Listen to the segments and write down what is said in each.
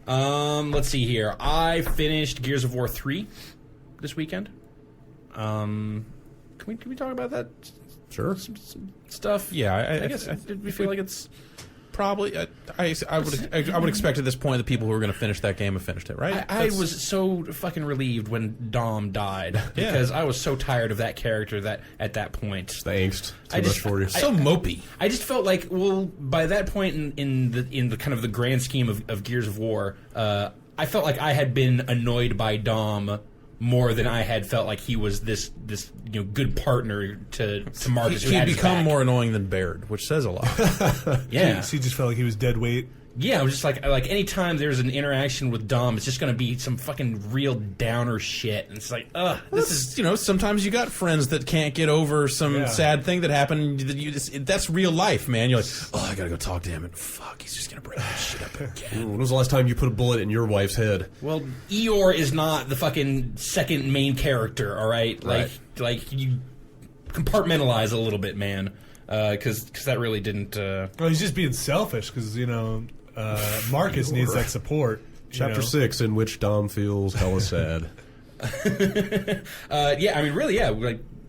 Let's see here. I finished Gears of War 3 this weekend. Can we talk about that? Sure. Some stuff. Yeah, I guess. Did we feel like it's probably? I would expect at this point the people who are going to finish that game have finished it, right? I was so fucking relieved when Dom died because I was so tired of that character that at that point. The angst. Too much for you. So mopey. I just felt like, well, by that point in the kind of the grand scheme of Gears of War, I felt like I had been annoyed by Dom more than I had felt like he was this good partner to Marcus. He'd become more annoying than Baird, which says a lot. Yeah, so you just felt like he was dead weight. Yeah, I was just like anytime there's an interaction with Dom, it's just going to be some fucking real downer shit. And it's like, this is... sometimes you got friends that can't get over some sad thing that happened. That's real life, man. You're like, I got to go talk to him. And fuck, he's just going to bring that shit up again. When was the last time you put a bullet in your wife's head? Well, Eeyore is not the fucking second main character, all right? Like you compartmentalize a little bit, man. Because that really didn't... Well, he's just being selfish because, Marcus needs that support. Chapter 6, in which Dom feels hella sad. Like,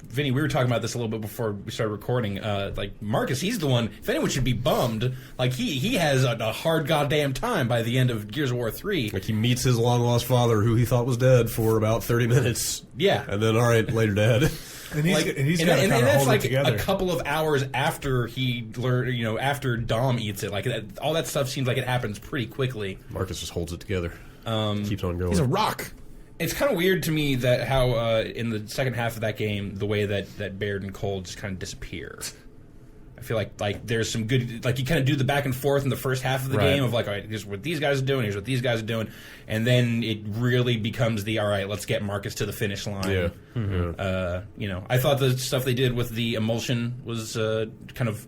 Vinny, we were talking about this a little bit before we started recording. Like, Marcus, he's the one, if anyone should be bummed, like, he has a hard goddamn time by the end of Gears of War 3. Like, he meets his long-lost father, who he thought was dead, for about 30 minutes. Yeah. And then, all right, later dead. And he's got to kind of that's hold like it together. a couple of hours after he learned, after Dom eats it. Like all that stuff seems like it happens pretty quickly. Marcus just holds it together. Keeps on going. He's a rock. It's kind of weird to me that how in the second half of that game, the way that Baird and Cole just kind of disappear. I feel like there's some good, like you kind of do the back and forth in the first half of the game of like, all right, here's what these guys are doing, here's what these guys are doing, and then it really becomes all right, let's get Marcus to the finish line. Yeah. Mm-hmm. I thought the stuff they did with the emulsion was kind of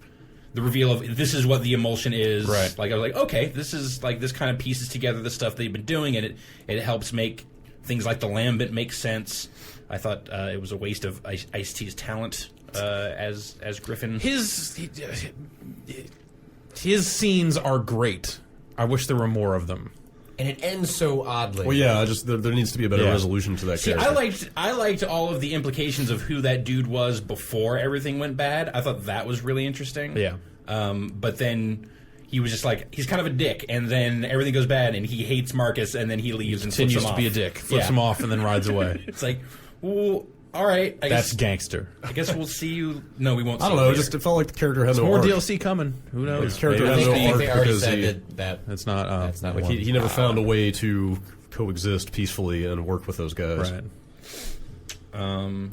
the reveal of this is what the emulsion is. Right. Like I was like, okay, this is like this kind of pieces together the stuff they've been doing, and it helps make things like the Lambent make sense. I thought it was a waste of Ice-T's talent. As Griffin, his scenes are great. I wish there were more of them. And it ends so oddly. Well, yeah, just there needs to be a better resolution to that character. I liked all of the implications of who that dude was before everything went bad. I thought that was really interesting. Yeah. But then he was just like, he's kind of a dick, and then everything goes bad, and he hates Marcus, and then he leaves and continues flips him to off. be a dick, flips him off, and then rides away. It's like, well, all right. That's gangster. I guess we'll see you. No, we won't. I don't know. It felt like the character had no more arc. DLC coming. Who knows? The character I has think no arc they already because said that it's not. that's not like one. he never found a way to coexist peacefully and work with those guys. Right. Otherwise,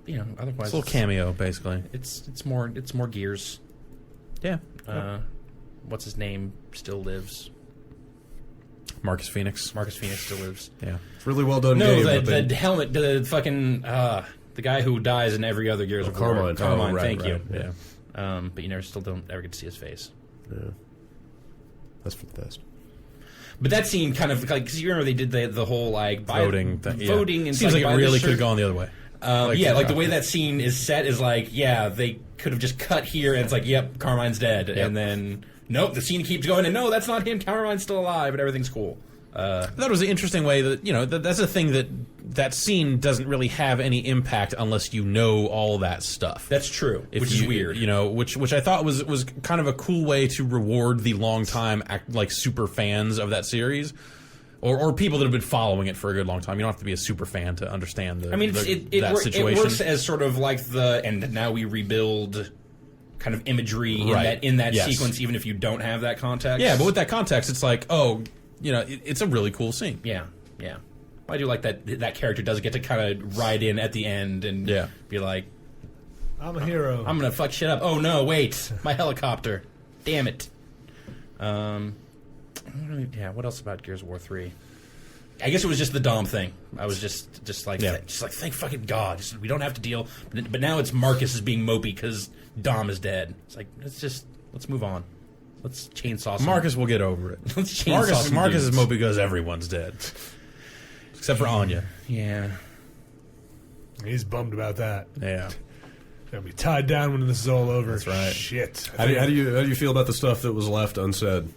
It's a little cameo, basically. It's more Gears. Yeah. What's his name still lives? Marcus Phoenix. Marcus Phoenix still lives. Yeah. It's really well done. No, game, the helmet, the fucking the guy who dies in every other Gears of War. Carmine. Carmine, Oh, right, thank you. right, Yeah. But you still don't ever get to see his face. Yeah. That's for the best. But that scene kind of like, because you remember they did the whole like voting thing. Yeah. Voting and seems like it really could have gone the other way. The way that scene is set is like, they could have just cut here and it's like, yep, Carmine's dead, and then nope, the scene keeps going and no, that's not him. Carmine's still alive, and everything's cool. That was an interesting way that that's a thing that scene doesn't really have any impact unless you know all that stuff. That's true, which is weird. Which I thought was kind of a cool way to reward the longtime super fans of that series, or people that have been following it for a good long time. You don't have to be a super fan to understand that situation. It works as sort of like and now we rebuild kind of imagery in that sequence, even if you don't have that context. Yeah, but with that context, it's like, it's a really cool scene. Yeah. I do like that character does get to kind of ride in at the end and be like, I'm a hero. I'm going to fuck shit up. Oh, no, wait. My helicopter. Damn it. What else about Gears of War 3? I guess it was just the Dom thing. I was just like, thank fucking God. We don't have to deal. But now it's Marcus is being mopey because Dom is dead. It's like, let's move on. Let's chainsaw some. Marcus will get over it. Let's chainsaw some Marcus is dudes. mopey because everyone's dead. Except for Anya. Yeah. He's bummed about that. Yeah. Gonna be tied down when this is all over. That's right. Shit. How do you feel about the stuff that was left unsaid?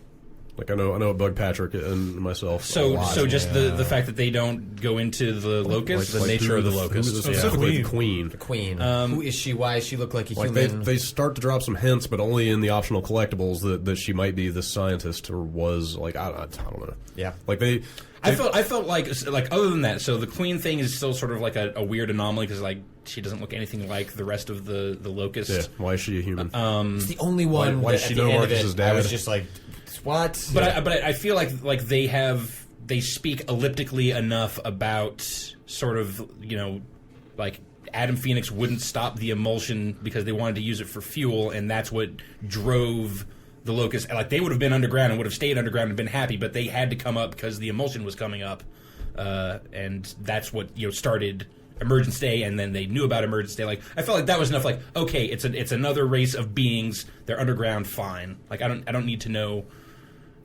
Like I know Bug Patrick and myself. So just the fact that they don't go into the locust, the nature of the locust. Specifically the queen. The queen. Who is she? Why does she look like a human? They start to drop some hints, but only in the optional collectibles that she might be this scientist or was like I don't know. Yeah. Like they I felt like other than that, so the queen thing is still sort of like a weird anomaly because like she doesn't look anything like the rest of the locust. Yeah. Why is she a human? It's the only one. Why that does she at the know end Marcus's of it, dad? I was just like, what? But I feel like they speak elliptically enough about sort of like Adam Phoenix wouldn't stop the emulsion because they wanted to use it for fuel, and that's what drove the locust. Like they would have been underground and would have stayed underground and been happy, but they had to come up because the emulsion was coming up, and that's what started Emergence Day. And then they knew about Emergence Day. Like I felt like that was enough. Like okay, it's another race of beings. They're underground, fine. Like I don't need to know.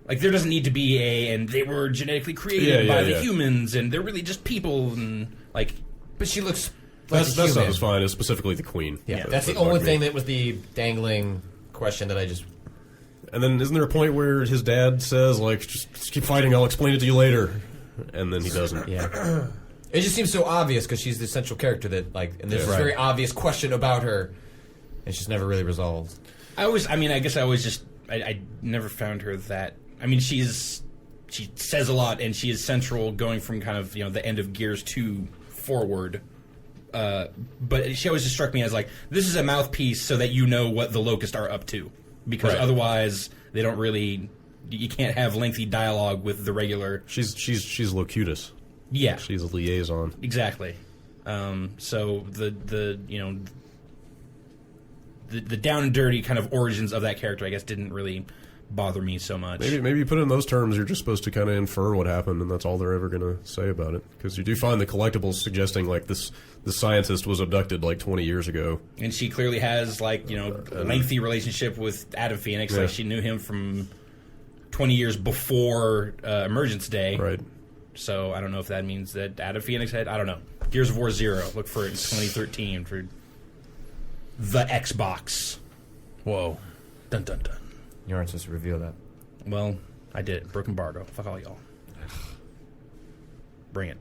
Like there doesn't need to be and they were genetically created by the humans, and they're really just people, and like. But she looks. That stuff is fine. It's specifically the queen. Yeah, that's the only thing that was the dangling question that I just. And then isn't there a point where his dad says like, just keep fighting, I'll explain it to you later, and then he doesn't. Yeah. It just seems so obvious because she's the central character that like, and there's this very obvious question about her, and she's never really resolved. I never found her that. I mean, she says a lot, and she is central going from kind of the end of Gears 2 forward. But she always just struck me as like, this is a mouthpiece so that you know what the Locust are up to, because otherwise they don't really. You can't have lengthy dialogue with the regular. She's locutus. Yeah, she's a liaison. Exactly. So the down and dirty kind of origins of that character, I guess, didn't really bother me so much. Maybe you put it in those terms, you're just supposed to kind of infer what happened, and that's all they're ever going to say about it. Because you do find the collectibles suggesting like the scientist was abducted like 20 years ago, and she clearly has like a lengthy relationship with Adam Phoenix. Like she knew him from 20 years before Emergence Day. Right. So I don't know if that means that Adam Phoenix had. I don't know. Gears of War 0. Look for it in 2013 for the Xbox. Whoa. Dun dun dun. You aren't supposed to reveal that. Well, I did. Broke embargo. Fuck all y'all. Bring it.